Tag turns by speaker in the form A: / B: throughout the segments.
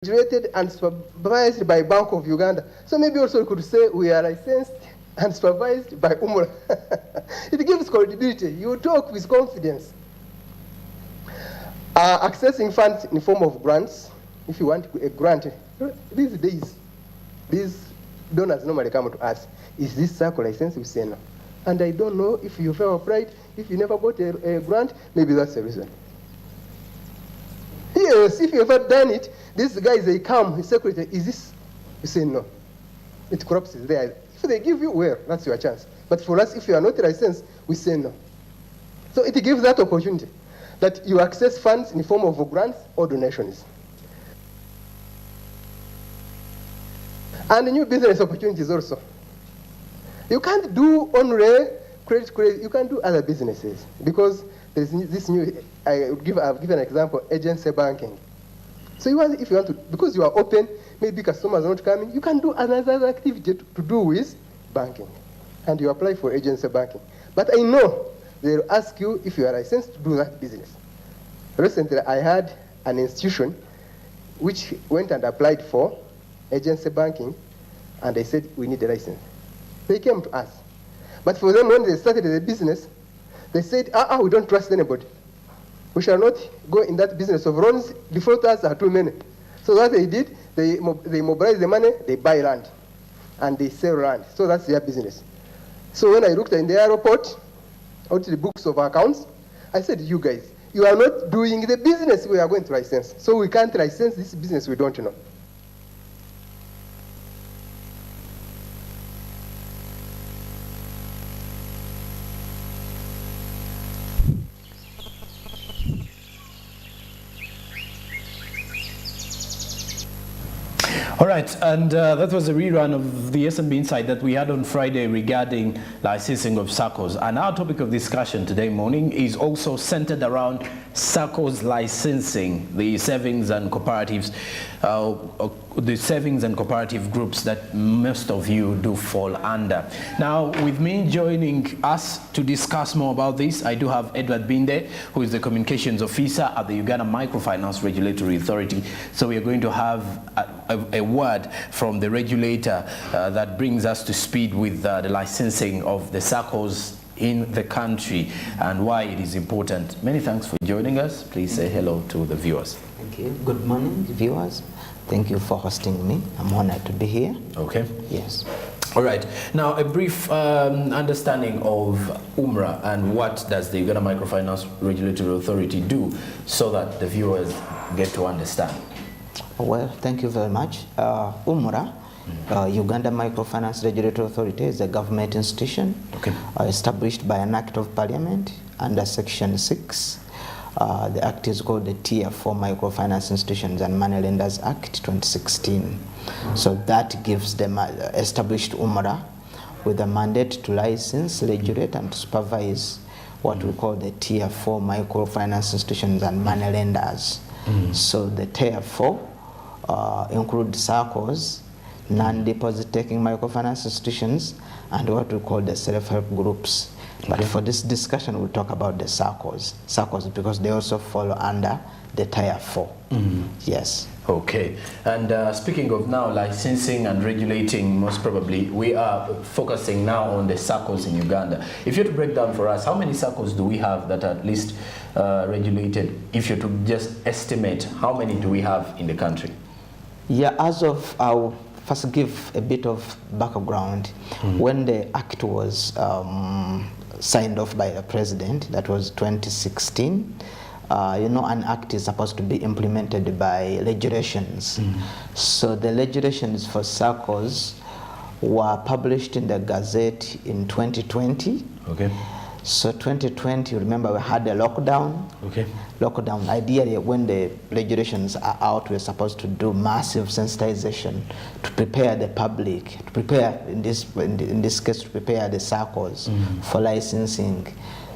A: regulated and supervised by Bank of Uganda. So maybe also we could say we are licensed and supervised by UMRA. It gives credibility. You talk with confidence. Accessing funds in form of grants. If you want a grant, these days, these donors normally come to us. Is this Sacco license? We say no. And I don't know if you've ever applied, if you never got a grant, maybe that's the reason. Yes, if you've ever done it, these guys, they come, the secretary, is this? You say no. It corrupts there. If they give you, well, that's your chance. But for us, if you are not licensed, we say no. So it gives that opportunity that you access funds in the form of grants or donations. And new business opportunities also. You can't do only credit, you can do other businesses because there's this new, I've given an example, agency banking. So if you want to, because you are open, maybe customers are not coming, you can do another activity to do with banking. And you apply for agency banking. But I know they'll ask you if you are licensed to do that business. Recently, I had an institution which went and applied for agency banking, and they said, we need a license. They came to us. But for them, when they started the business, they said, we don't trust anybody. We shall not go in that business of loans. Defaulters are too many. So what they did, they mobilize the money, they buy land, and they sell land. So that's their business. So when I looked in the airport, out the books of accounts, I said, you guys, you are not doing the business we are going to license. So we can't license this business we don't know.
B: All right, and that was a rerun of the SMB Insight that we had on Friday regarding licensing of Saccos. And our topic of discussion today morning is also centered around Saccos licensing, the savings and cooperatives, the savings and cooperative groups that most of you do fall under. Now, with me joining us to discuss more about this, I do have Edward Binde, who is the communications officer at the Uganda Microfinance Regulatory Authority. So we are going to have a word from the regulator that brings us to speed with the licensing of the Saccos in the country and why it is important. Many thanks for joining us. Please say hello to the viewers.
C: Thank you. Good morning, viewers. Thank you for hosting me. I'm honored to be here.
B: Okay.
C: Yes.
B: All right. Now, a brief understanding of UMRA and what does the Uganda Microfinance Regulatory Authority do so that the viewers get to understand.
C: Well, thank you very much. UMRA, Uganda Microfinance Regulatory Authority, is a government institution established by an Act of Parliament under Section 6. The Act is called the Tier 4 Microfinance Institutions and Money Lenders Act 2016. So that gives them established UMRA with a mandate to license, regulate, and supervise what we call the Tier 4 Microfinance Institutions and Money Lenders. So the Tier 4 include Saccos, non-deposit taking microfinance institutions, and what we call the self-help groups. But for this discussion, we'll talk about the Saccos because they also fall under the Tier 4. Yes.
B: Okay. And speaking of now licensing and regulating, most probably, we are focusing now on the Saccos in Uganda. If you had to break down for us, how many Saccos do we have that are at least regulated? If you to just estimate, how many do we have in the country?
C: Yeah, as of, I'll first give a bit of background. When the Act was signed off by the President, that was 2016, you know, an act is supposed to be implemented by regulations. So the regulations for Saccos were published in the Gazette in 2020.
B: Okay.
C: So 2020, remember we had a lockdown. Okay. Lockdown. Ideally, when the regulations are out, we're supposed to do massive sensitization to prepare the public, to prepare, in this case, to prepare the Saccos for licensing.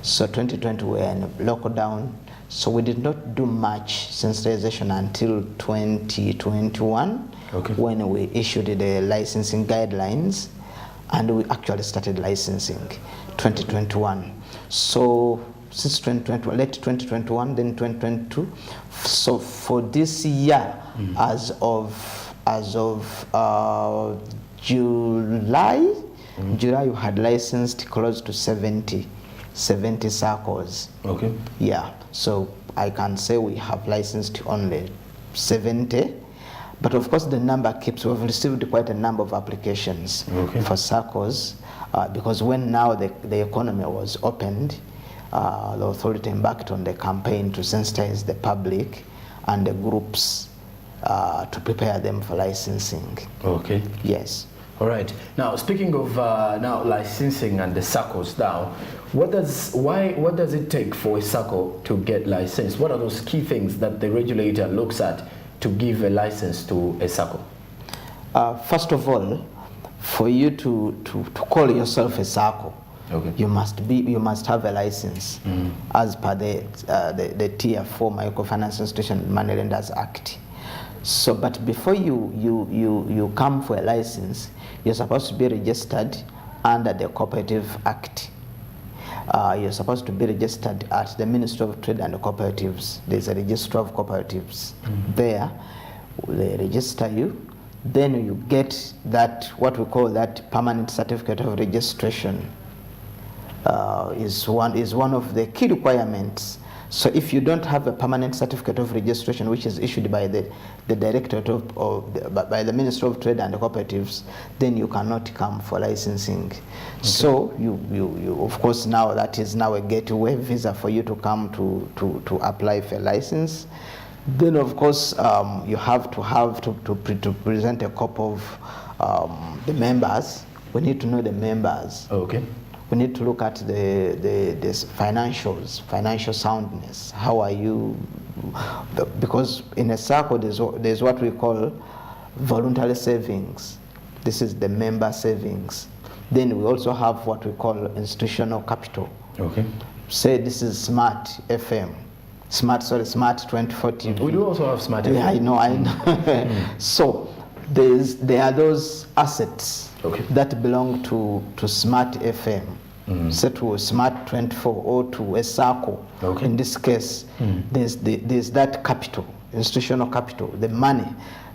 C: So 2020, we're in lockdown. So we did not do much sensitization until 2021, when we issued the licensing guidelines, and we actually started licensing 2021. So since 2020, late 2021, then 2022. So for this year, as of July, July you had licensed close to 70 Saccos.
B: Okay.
C: Yeah. So I can say we have licensed only 70. But of course the number keeps, we've received quite a number of applications for Saccos because when now the economy was opened, the authority embarked on the campaign to sensitize the public and the groups to prepare them for licensing.
B: Okay.
C: Yes.
B: All right. Now, speaking of now licensing and the Saccos now, what does it take for a Sacco to get licensed? What are those key things that the regulator looks at to give a license to a Sacco?
C: First of all, for you to call yourself a Sacco, you must have a license as per the Tier 4 Microfinance Institution Money Lenders Act. So, but before you come for a license, you're supposed to be registered under the Cooperative Act. You're supposed to be registered at the Ministry of Trade and Cooperatives. There's a register of cooperatives there. They register you. Then you get that, what we call that permanent certificate of registration. Is one of the key requirements. So if you don't have a permanent certificate of registration, which is issued by the Directorate by the Ministry of Trade and Cooperatives, then you cannot come for licensing. So you of course now that is now a gateway visa for you to come to apply for a license. Then of course you have to present a copy of the members. We need to know the members.
B: Okay.
C: We need to look at the financial soundness. How are you? Because in a Sacco, there's what we call voluntary savings. This is the member savings. Then we also have what we call institutional capital. Okay. Say this is Smart FM. Smart 2040.
B: We do also have Smart FM.
C: Yeah, I know. So there are those assets that belong to Smart FM. Set to Smart 24 or to a Sacco. In this case, there's that capital, institutional capital, the money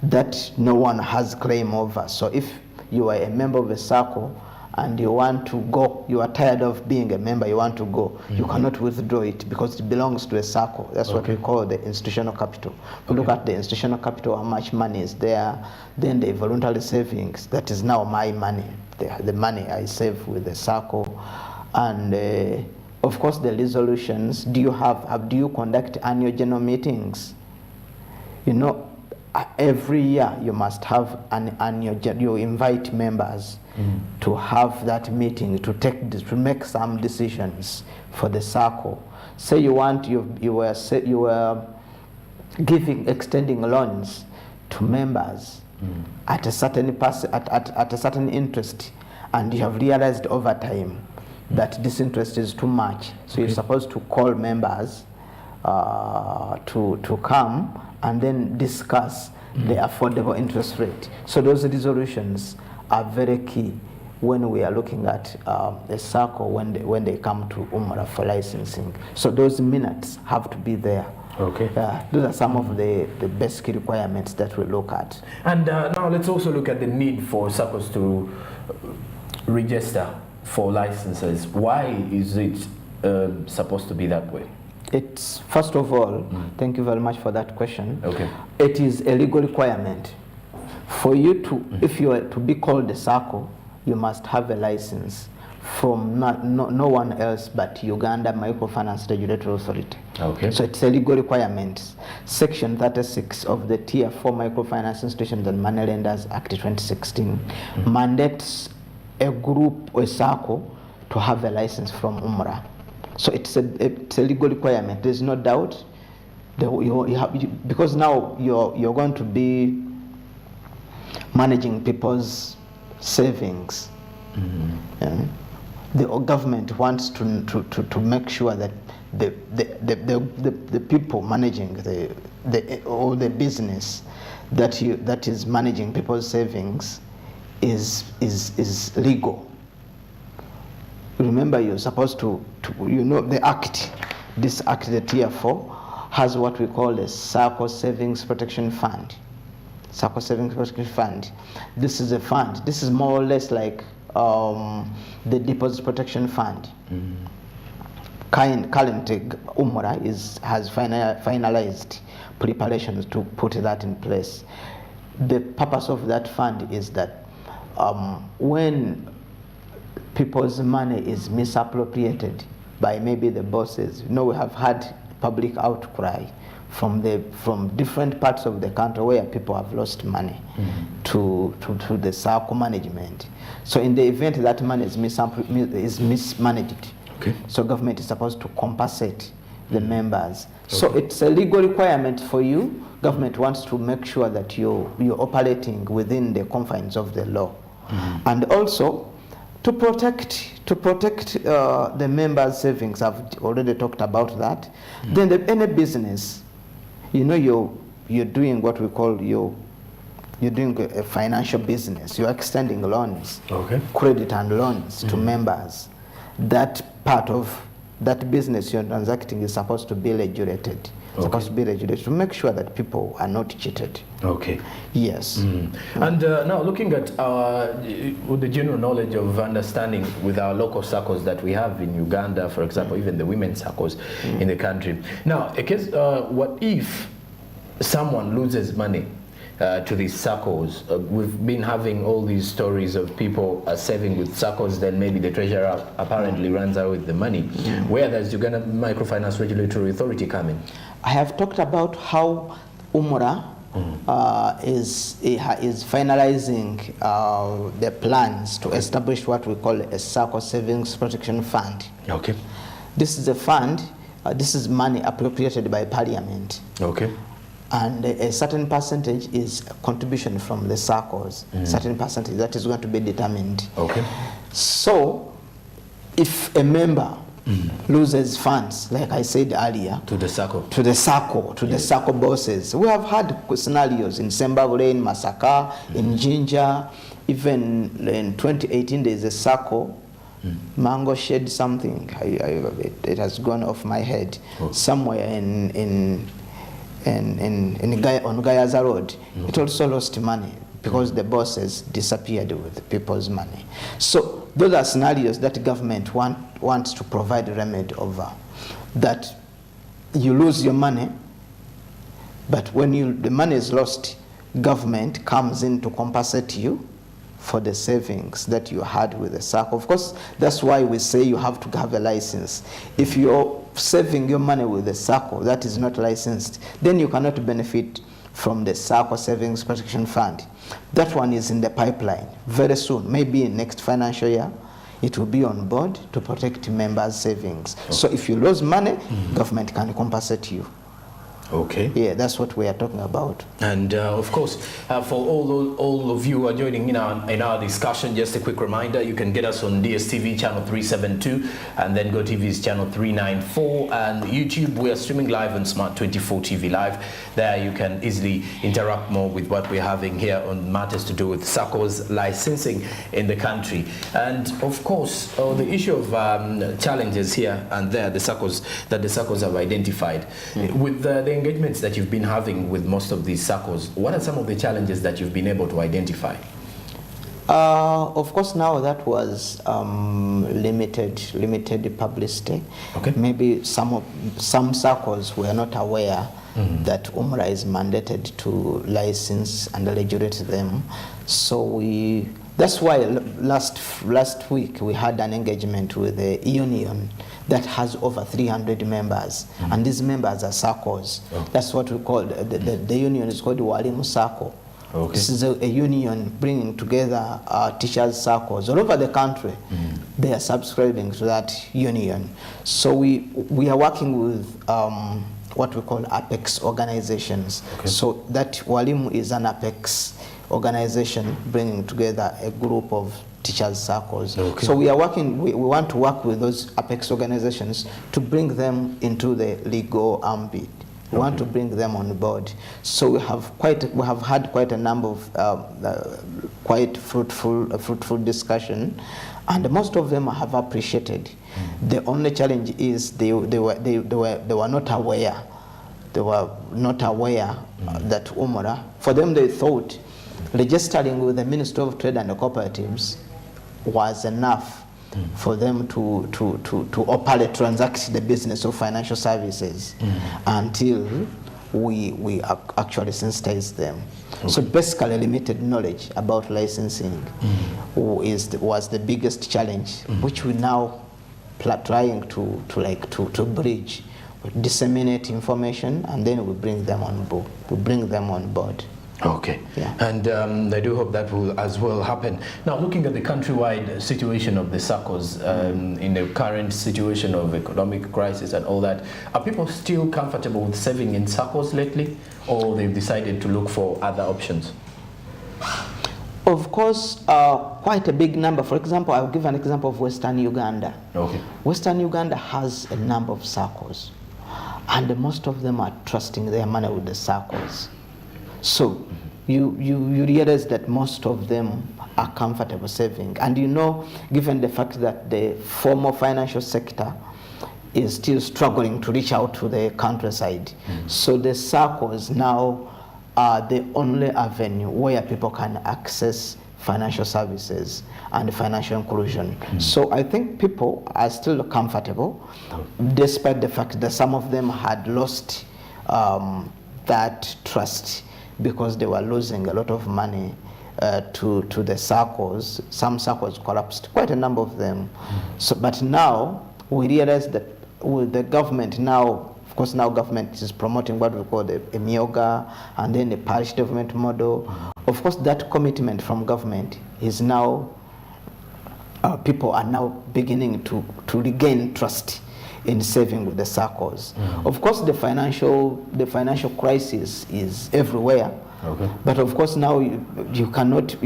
C: that no one has claim over. So if you are a member of a Sacco and you want to go, you are tired of being a member, you want to go, you cannot withdraw it because it belongs to a Sacco. That's what we call the institutional capital. We look at the institutional capital, how much money is there, then the voluntary savings, that is now my money, the money I save with the Sacco, and of course the resolutions. Do you conduct annual general meetings? You know, every year you must have an annual. You invite members to have that meeting to make some decisions for the Sacco. Say you were extending loans to members at a certain at a certain interest, and you have realized over time that this interest is too much. So you're supposed to call members to come and then discuss the affordable interest rate. So those resolutions are very key when we are looking at a Sacco when they come to Umra for licensing. So those minutes have to be there. Okay. Those are some of the basic requirements that we look at.
B: And now let's also look at the need for Saccos to register for licenses. Why is it supposed to be that way?
C: It's, first of all, thank you very much for that question. Okay. It is a legal requirement. For you to, if you are to be called a Sacco, you must have a license from no one else but Uganda Microfinance Regulatory Authority. Okay. So it's a legal requirement. Section 36 of the Tier 4 Microfinance Institutions and Money Lenders Act 2016 mandates a group or a Sacco to have a license from Umra. So it's a legal requirement. There's no doubt that because now you're going to be managing people's savings. The government wants to make sure that the people managing the business that is managing people's savings is legal. Remember, you're supposed to you know the act. this Act, the Tier 4, has what we call a Saccos Savings Protection Fund. Saccos Savings Protection Fund. This is a fund. This is more or less like the Deposit Protection Fund. Currently, UMRA has finalized preparations to put that in place. The purpose of that fund is that when people's money is misappropriated by maybe the bosses, we have had public outcry from different parts of the country where people have lost money to the Sacco management. So in the event that money is mismanaged, so government is supposed to compensate the members. So it's a legal requirement for you. Government wants to make sure that you're operating within the confines of the law, and also to protect the members' savings. I've already talked about that. Then any business, you're doing what we call you're doing a financial business. You're extending loans, credit and loans to members. That part of that business you're transacting is supposed to be regulated. Supposed to be regulated to make sure that people are not cheated. Yes.
B: And now looking at with the general knowledge of understanding with our local Saccos that we have in Uganda, for example, even the women's Saccos in the country. Now, what if someone loses money to these Saccos? We've been having all these stories of people saving with Saccos, then maybe the treasurer apparently runs out with the money. Where does Uganda Microfinance Regulatory Authority come in?
C: I have talked about how UMRA is finalizing the plans to establish what we call a Sacco Savings Protection Fund. This is a fund, this is money appropriated by Parliament. And a certain percentage is a contribution from the Saccos. Certain percentage that is going to be determined. So, if a member loses funds, like I said earlier, to the Sacco bosses, we have had scenarios in Sembabule, in Masaka, in Jinja. Even in 2018, there is a Sacco. Mango Shed something. It has gone off my head. Somewhere on Gayaza Road, it also lost money because the bosses disappeared with people's money. So those are scenarios that government wants to provide a remedy over. That you lose your money, but when the money is lost, government comes in to compensate you for the savings that you had with the Sacco. Of course, that's why we say you have to have a license. If you're saving your money with the Sacco that is not licensed, then you cannot benefit from the Sacco Savings Protection Fund. That one is in the pipeline. Very soon, maybe in next financial year, it will be on board to protect members' savings. So if you lose money, government can compensate you. Yeah, that's what we are talking about. And
B: of course, for all of you who are joining in our discussion, just a quick reminder, you can get us on DSTV channel 372 and then GoTV's channel 394, and YouTube we are streaming live on Smart 24 TV Live. There you can easily interact more with what we're having here on matters to do with Saccos licensing in the country. And of course, the issue of challenges here and there, the Saccos have identified. With the engagements that you've been having with most of these Saccos, what are some of the challenges that you've been able to identify?
C: Of course, now that was limited publicity. Maybe some Saccos were not aware that UMRA is mandated to license and regulate them. So that's why last week we had an engagement with a union that has over 300 members, and these members are Saccos. That's what we call, the union is called Walimu Sacco. This is a union bringing together teachers' Saccos all over the country. They are subscribing to that union. So we are working with what we call Apex organizations. So that Walimu is an Apex organization bringing together a group of teachers' Saccos. So we want to work with those Apex organizations to bring them into the legal ambit. We want to bring them on board. So we have had quite a number of quite fruitful discussion, and most of them have appreciated. The only challenge is they were not aware. They were not aware that Umura, for them they thought registering with the Ministry of Trade and Cooperatives was enough for them to operate, transact the business of financial services until we actually sensitized them. Okay. So basically limited knowledge about licensing was the biggest challenge, which we now trying to bridge. We disseminate information and then we bring them on board.
B: Okay, yeah. And I do hope that will as well happen. Now, looking at the countrywide situation of the Saccos, in the current situation of economic crisis and all that, are people still comfortable with saving in Saccos lately, or they've decided to look for other options?
C: Of course, quite a big number. For example, I'll give an example of Western Uganda. Okay. Western Uganda has a number of Saccos, and most of them are trusting their money with the Saccos. So you realize that most of them are comfortable saving. And given the fact that the formal financial sector is still struggling to reach out to the countryside, so the Saccos now are the only avenue where people can access financial services and financial inclusion. So I think people are still comfortable, despite the fact that some of them had lost that trust, because they were losing a lot of money to the Saccos. Some Saccos collapsed, quite a number of them. So, but now we realize that with the government now, of course now government is promoting what we call the Emyoga and then the parish development model. Of course that commitment from government is now, people are now beginning to regain trust in saving with the Saccos. Of course, the financial crisis is everywhere. Okay. But of course, now you cannot,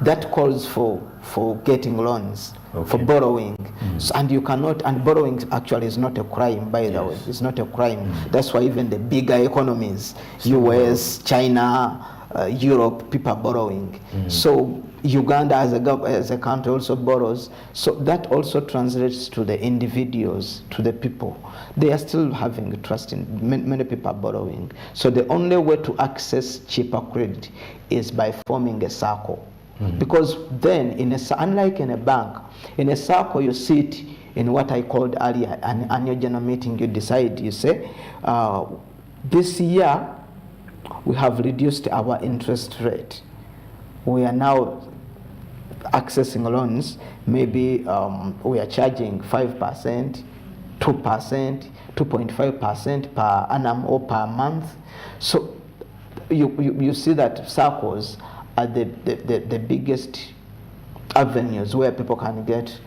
C: that calls for getting loans, for borrowing. So, and you cannot, and borrowing actually is not a crime, by the way. It's not a crime. That's why even the bigger economies, US, China, Europe, people are borrowing. So Uganda as a country also borrows. So that also translates to the individuals, to the people. They are still having trust in, many people are borrowing. So the only way to access cheaper credit is by forming a Sacco. Because then, unlike in a bank, in a Sacco you sit in what I called earlier, an annual general meeting, you decide, you say, this year we have reduced our interest rate. We are now accessing loans, maybe we are charging 5%, 2%, 2.5% per annum or per month. So you see that Saccos are the biggest avenues where people can get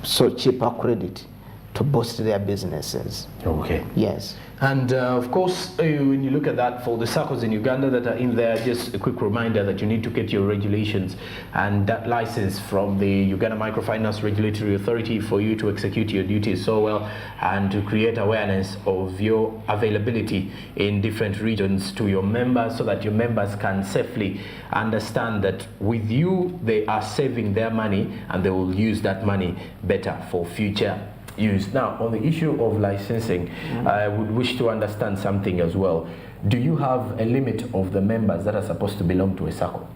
C: so cheaper credit to boost their businesses. Okay. Yes.
B: And of course, when you look at that, for the Saccos in Uganda that are in there, just a quick reminder that you need to get your regulations and that license from the Uganda Microfinance Regulatory Authority for you to execute your duties so well and to create awareness of your availability in different regions to your members, so that your members can safely understand that with you, they are saving their money and they will use that money better for future use. Now, on the issue of licensing, I would wish to understand something as well. Do you have a limit of the members that are supposed to belong to a Sacco?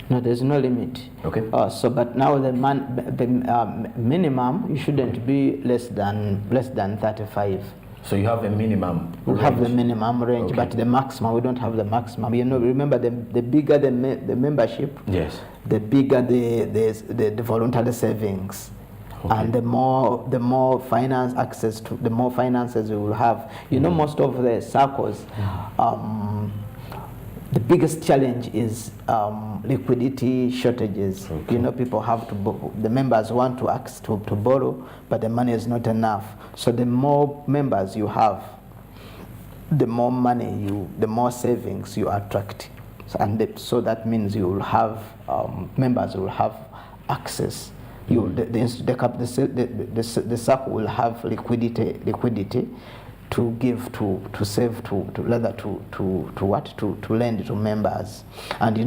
C: No, there's no limit. Okay. But now the minimum, you shouldn't be less than 35.
B: So you have a minimum
C: range. We have the minimum range, but the maximum, we don't have the maximum. Remember, the bigger the membership, yes, the bigger the voluntary savings. Okay. And the more finance access to, the more finances we will have. Most of the Saccos, the biggest challenge is liquidity shortages. Okay. People have to, the members want to borrow, but the money is not enough. So the more members you have, the more money the more savings you attract. So that means you will have, members will have access. The Sacco will have liquidity to give to save to lend to members. And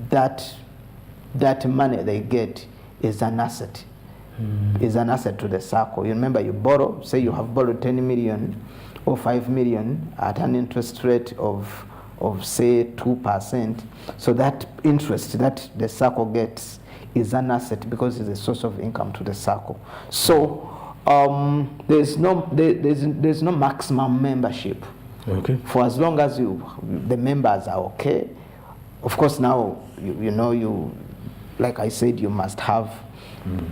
C: that money they get is an asset. Is an asset to the Sacco. You remember, you borrow, say you have borrowed 10 million or 5 million at an interest rate of say 2%. So that interest that the Sacco gets is an asset because it's a source of income to the Sacco. So there's no maximum membership.
B: Okay.
C: For as long as the members are okay. Of course, now you like I said, you must have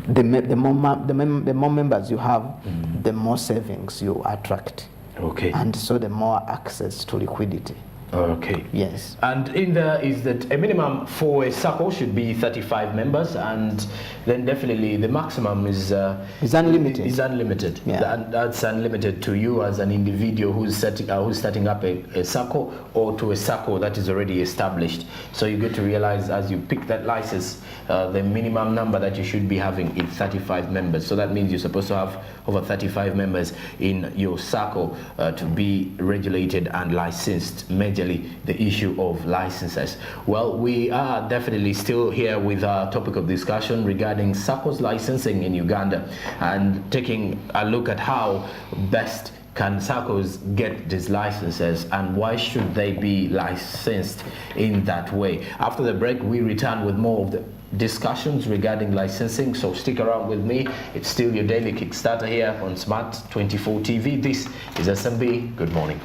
C: the more members you have, the more savings you attract.
B: Okay.
C: And so the more access to liquidity.
B: Okay.
C: Yes.
B: And in there is that a minimum for a Sacco should be 35 members, and then definitely the maximum is
C: unlimited.
B: Is unlimited.
C: Yeah.
B: That's unlimited to you as an individual who's starting up a Sacco, or to a Sacco that is already established. So you get to realize as you pick that license, the minimum number that you should be having is 35 members. So that means you're supposed to have over 35 members in your Sacco to be regulated and licensed. Majorly the issue of licenses. Well, we are definitely still here with our topic of discussion regarding Saccos licensing in Uganda, and taking a look at how best can Saccos get these licenses and why should they be licensed in that way. After the break, we return with more of the discussions regarding licensing, so stick around with me. It's still your daily Kickstarter here on Smart 24 TV. This is SMB. Good morning.